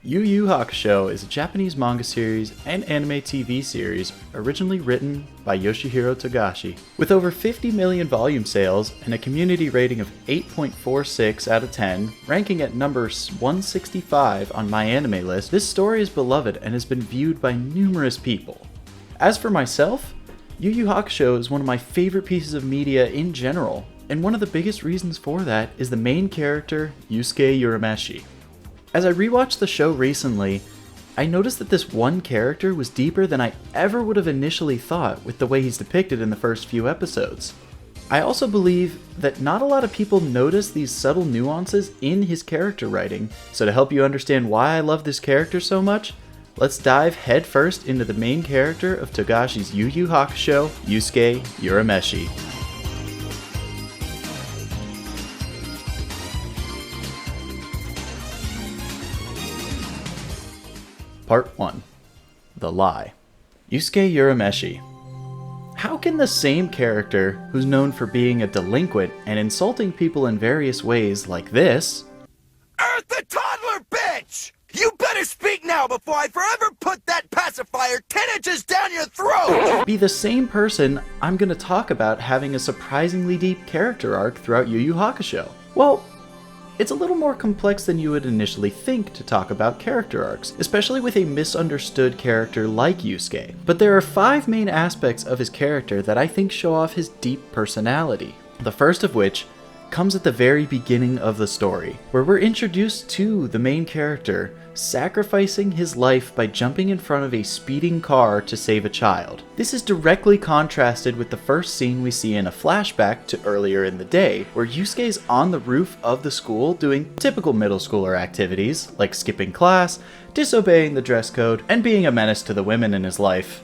Yu Yu Hakusho is a Japanese manga series and anime TV series originally written by Yoshihiro Togashi. With over 50 million volume sales and a community rating of 8.46 out of 10, ranking at number 165 on MyAnimeList, this story is beloved and has been viewed by numerous people. As for myself, Yu Yu Hakusho is one of my favorite pieces of media in general, and one of the biggest reasons for that is the main character, Yusuke Urameshi. As I rewatched the show recently, I noticed that this one character was deeper than I ever would have initially thought with the way he's depicted in the first few episodes. I also believe that not a lot of people notice these subtle nuances in his character writing, so to help you understand why I love this character so much, let's dive headfirst into the main character of Togashi's Yu Yu Hakusho, Yusuke Urameshi. Part 1. The Lie. Yusuke Urameshi. How can the same character, who's known for being a delinquent and insulting people in various ways like this, Earth the toddler bitch! You better speak now before I forever put that pacifier 10 inches down your throat! be the same person I'm going to talk about having a surprisingly deep character arc throughout Yu Yu Hakusho? Well, it's a little more complex than you would initially think to talk about character arcs, especially with a misunderstood character like Yusuke. But there are 5 main aspects of his character that I think show off his deep personality. The first of which comes at the very beginning of the story, where we're introduced to the main character sacrificing his life by jumping in front of a speeding car to save a child. This is directly contrasted with the first scene we see in a flashback to earlier in the day, where Yusuke's on the roof of the school doing typical middle schooler activities, like skipping class, disobeying the dress code, and being a menace to the women in his life.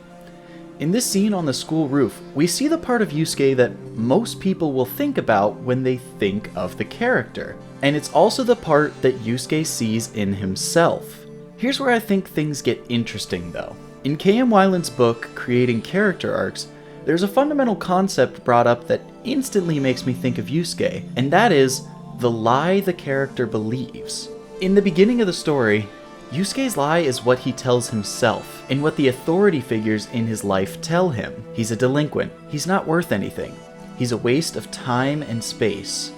In this scene on the school roof, we see the part of Yusuke that most people will think about when they think of the character. And it's also the part that Yusuke sees in himself. Here's where I think things get interesting though. In K.M. Weiland's book, Creating Character Arcs, there's a fundamental concept brought up that instantly makes me think of Yusuke, and that is the lie the character believes. In the beginning of the story, Yusuke's lie is what he tells himself, and what the authority figures in his life tell him. He's a delinquent. He's not worth anything. He's a waste of time and space.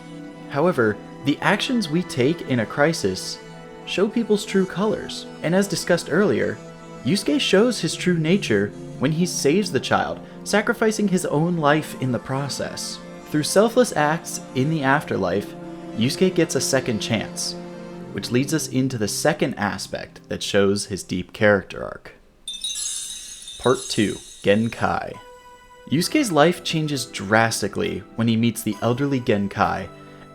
However, the actions we take in a crisis show people's true colors. And as discussed earlier, Yusuke shows his true nature when he saves the child, sacrificing his own life in the process. Through selfless acts in the afterlife, Yusuke gets a second chance, which leads us into the second aspect that shows his deep character arc. Part 2. Genk Kai. Yusuke's life changes drastically when he meets the elderly Genk Kai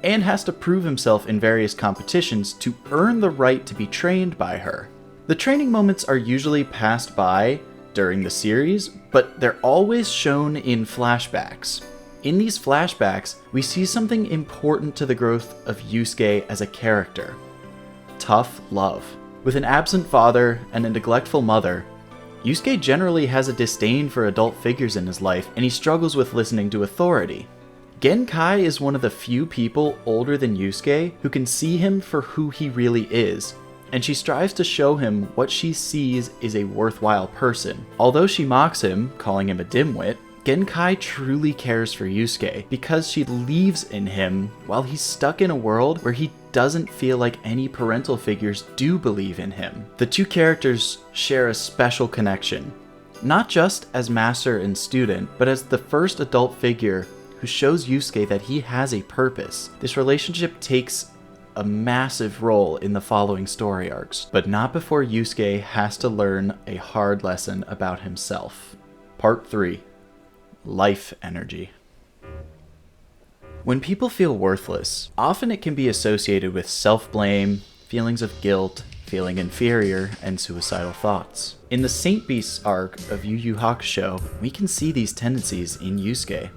and has to prove himself in various competitions to earn the right to be trained by her. The training moments are usually passed by during the series, but they're always shown in flashbacks. In these flashbacks, we see something important to the growth of Yusuke as a character. Tough love. With an absent father and a neglectful mother, Yusuke generally has a disdain for adult figures in his life, and he struggles with listening to authority. Genk Kai is one of the few people older than Yusuke who can see him for who he really is, and she strives to show him what she sees is a worthwhile person. Although she mocks him, calling him a dimwit, Genk Kai truly cares for Yusuke because she believes in him while he's stuck in a world where he doesn't feel like any parental figures do believe in him. The two characters share a special connection, not just as master and student, but as the first adult figure who shows Yusuke that he has a purpose. This relationship takes a massive role in the following story arcs, but not before Yusuke has to learn a hard lesson about himself. Part 3. Life energy. When people feel worthless, often it can be associated with self-blame, feelings of guilt, feeling inferior, and suicidal thoughts. In the Saint Beasts arc of Yu Yu Hakusho, we can see these tendencies in Yusuke.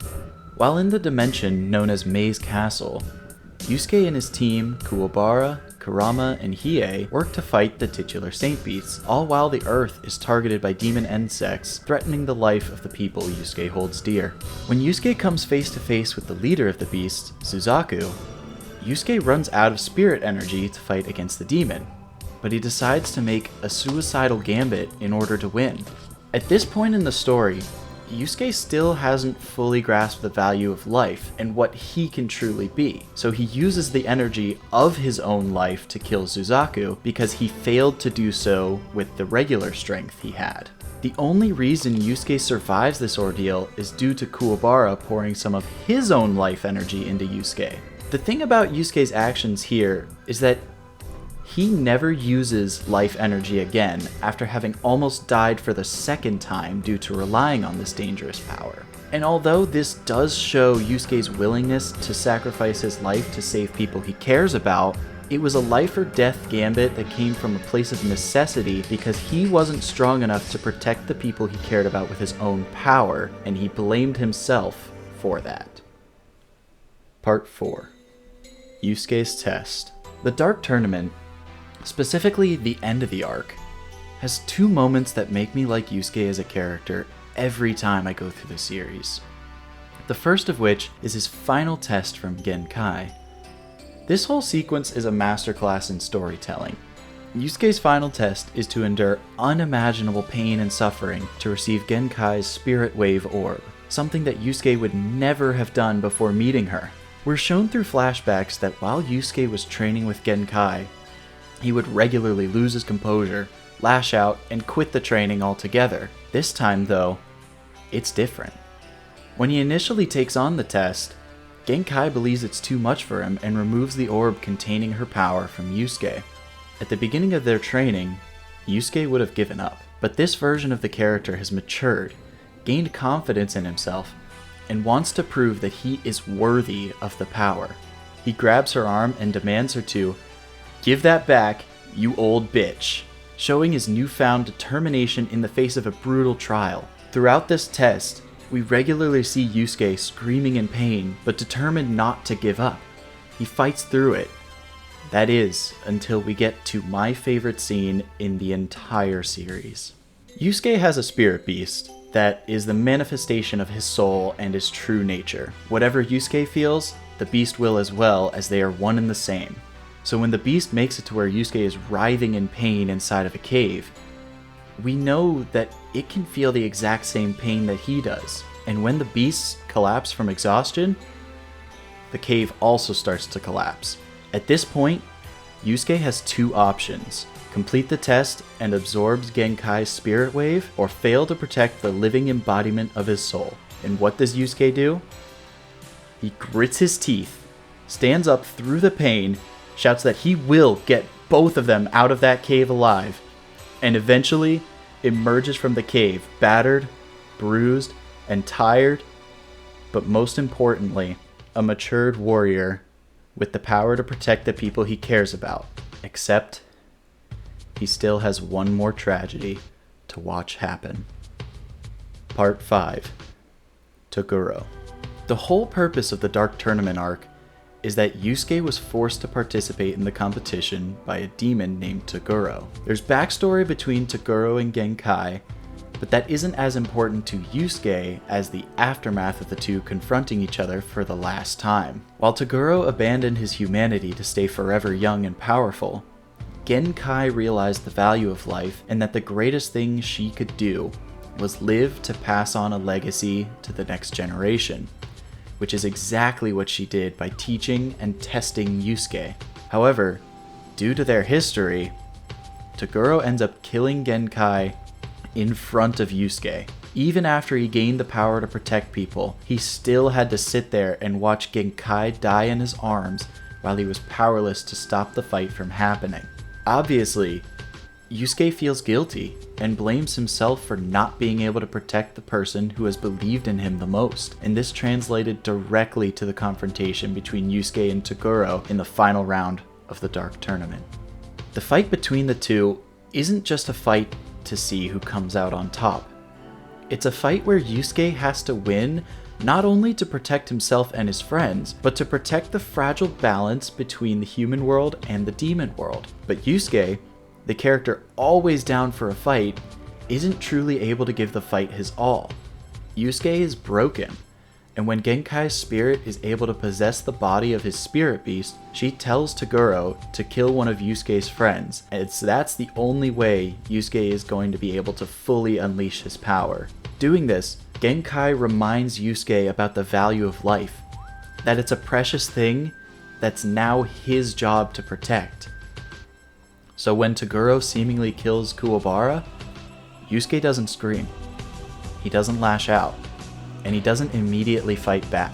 While in the dimension known as Maze Castle, Yusuke and his team, Kuwabara, Kurama, and Hiei work to fight the titular Saint Beasts, all while the Earth is targeted by demon insects threatening the life of the people Yusuke holds dear. When Yusuke comes face to face with the leader of the beasts, Suzaku, Yusuke runs out of spirit energy to fight against the demon. but he decides to make a suicidal gambit in order to win. At this point in the story, Yusuke still hasn't fully grasped the value of life and what he can truly be, so he uses the energy of his own life to kill Suzaku because he failed to do so with the regular strength he had. The only reason Yusuke survives this ordeal is due to Kuwabara pouring some of his own life energy into Yusuke. The thing about Yusuke's actions here is that he never uses life energy again after having almost died for the second time due to relying on this dangerous power. And although this does show Yusuke's willingness to sacrifice his life to save people he cares about, it was a life or death gambit that came from a place of necessity because he wasn't strong enough to protect the people he cared about with his own power, and he blamed himself for that. Part 4. Yusuke's Test. The Dark Tournament, specifically the end of the arc, has two moments that make me like Yusuke as a character every time I go through the series. The first of which is his final test from Genk Kai. This whole sequence is a masterclass in storytelling. Yusuke's final test is to endure unimaginable pain and suffering to receive Genk Kai's Spirit Wave Orb, something that Yusuke would never have done before meeting her. We're shown through flashbacks that while Yusuke was training with Genk Kai, he would regularly lose his composure, lash out, and quit the training altogether. This time, though, it's different. When he initially takes on the test, Genk Kai believes it's too much for him and removes the orb containing her power from Yusuke. At the beginning of their training, Yusuke would have given up, but this version of the character has matured, gained confidence in himself, and wants to prove that he is worthy of the power. He grabs her arm and demands her to "Give that back, you old bitch," showing his newfound determination in the face of a brutal trial. Throughout this test, we regularly see Yusuke screaming in pain, but determined not to give up. He fights through it. That is, until we get to my favorite scene in the entire series. Yusuke has a spirit beast that is the manifestation of his soul and his true nature. Whatever Yusuke feels, the beast will as well, as they are one and the same. So when the beast makes it to where Yusuke is writhing in pain inside of a cave, we know that it can feel the exact same pain that he does. And when the beasts collapse from exhaustion, the cave also starts to collapse. At this point, Yusuke has two options: complete the test and absorbs Genk Kai's spirit wave, or fail to protect the living embodiment of his soul. And what does Yusuke do? He grits his teeth, stands up through the pain, shouts that he will get both of them out of that cave alive, and eventually emerges from the cave battered, bruised, and tired, but most importantly, a matured warrior with the power to protect the people he cares about. Except, he still has one more tragedy to watch happen. Part 5. Toguro. The whole purpose of the Dark Tournament arc is that Yusuke was forced to participate in the competition by a demon named Toguro. There's backstory between Toguro and Genk Kai, but that isn't as important to Yusuke as the aftermath of the two confronting each other for the last time. While Toguro abandoned his humanity to stay forever young and powerful, Genk Kai realized the value of life and that the greatest thing she could do was live to pass on a legacy to the next generation, which is exactly what she did by teaching and testing Yusuke. However, due to their history, Toguro ends up killing Genk Kai in front of Yusuke. Even after he gained the power to protect people, he still had to sit there and watch Genk Kai die in his arms while he was powerless to stop the fight from happening. Obviously, Yusuke feels guilty and blames himself for not being able to protect the person who has believed in him the most, and this translated directly to the confrontation between Yusuke and Toguro in the final round of the Dark Tournament. The fight between the two isn't just a fight to see who comes out on top. It's a fight where Yusuke has to win not only to protect himself and his friends, but to protect the fragile balance between the human world and the demon world. But Yusuke, the character always down for a fight, isn't truly able to give the fight his all. Yusuke is broken, And when Genkai's spirit is able to possess the body of his spirit beast, she tells Toguro to kill one of Yusuke's friends, and that's the only way Yusuke is going to be able to fully unleash his power. Doing this, Genk Kai reminds Yusuke about the value of life, that it's a precious thing that's now his job to protect. So when Toguro seemingly kills Kuwabara, Yusuke doesn't scream, he doesn't lash out, and he doesn't immediately fight back.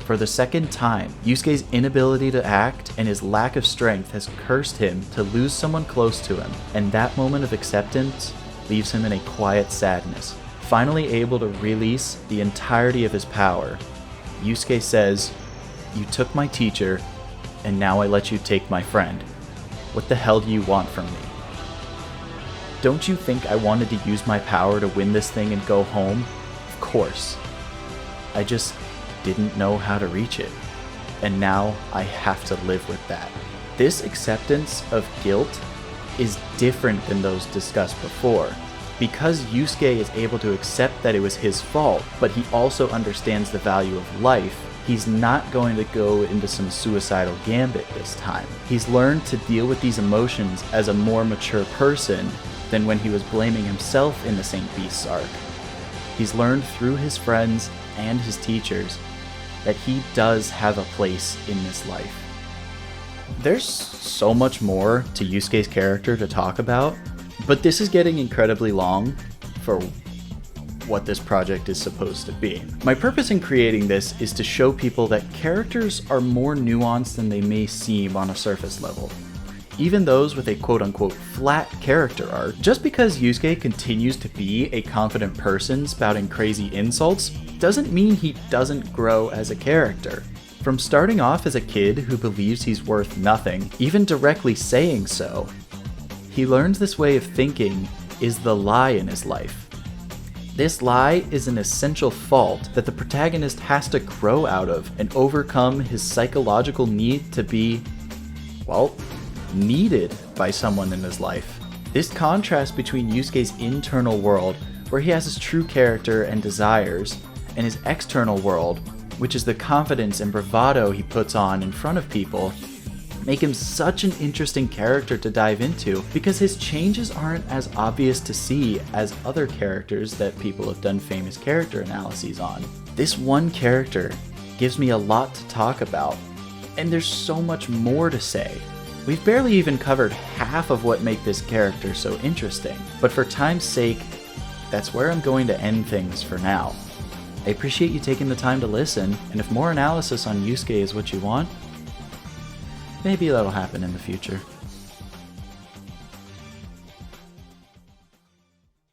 For the second time, Yusuke's inability to act and his lack of strength has cursed him to lose someone close to him, and that moment of acceptance leaves him in a quiet sadness. Finally able to release the entirety of his power, Yusuke says, "You took my teacher, and now I let you take my friend. What the hell do you want from me? Don't you think I wanted to use my power to win this thing and go home? Of course. I just didn't know how to reach it, and now I have to live with that." This acceptance of guilt is different than those discussed before. Because Yusuke is able to accept that it was his fault, but he also understands the value of life, he's not going to go into some suicidal gambit this time. He's learned to deal with these emotions as a more mature person than when he was blaming himself in the St. Beast's arc. He's learned through his friends and his teachers that he does have a place in this life. There's so much more to Yusuke's character to talk about, but this is getting incredibly long for what this project is supposed to be. My purpose in creating this is to show people that characters are more nuanced than they may seem on a surface level. Even those with a quote-unquote flat character arc. Just because Yusuke continues to be a confident person spouting crazy insults doesn't mean he doesn't grow as a character. From starting off as a kid who believes he's worth nothing, even directly saying so, he learns this way of thinking is the lie in his life. This lie is an essential fault that the protagonist has to grow out of and overcome his psychological need to be, well, needed by someone in his life. This contrast between Yusuke's internal world, where he has his true character and desires, and his external world, which is the confidence and bravado he puts on in front of people, make him such an interesting character to dive into because his changes aren't as obvious to see as other characters that people have done famous character analyses on. This one character gives me a lot to talk about, and there's so much more to say. We've barely even covered half of what make this character so interesting, but for time's sake, that's where I'm going to end things for now. I appreciate you taking the time to listen, and if more analysis on Yusuke is what you want, maybe that'll happen in the future.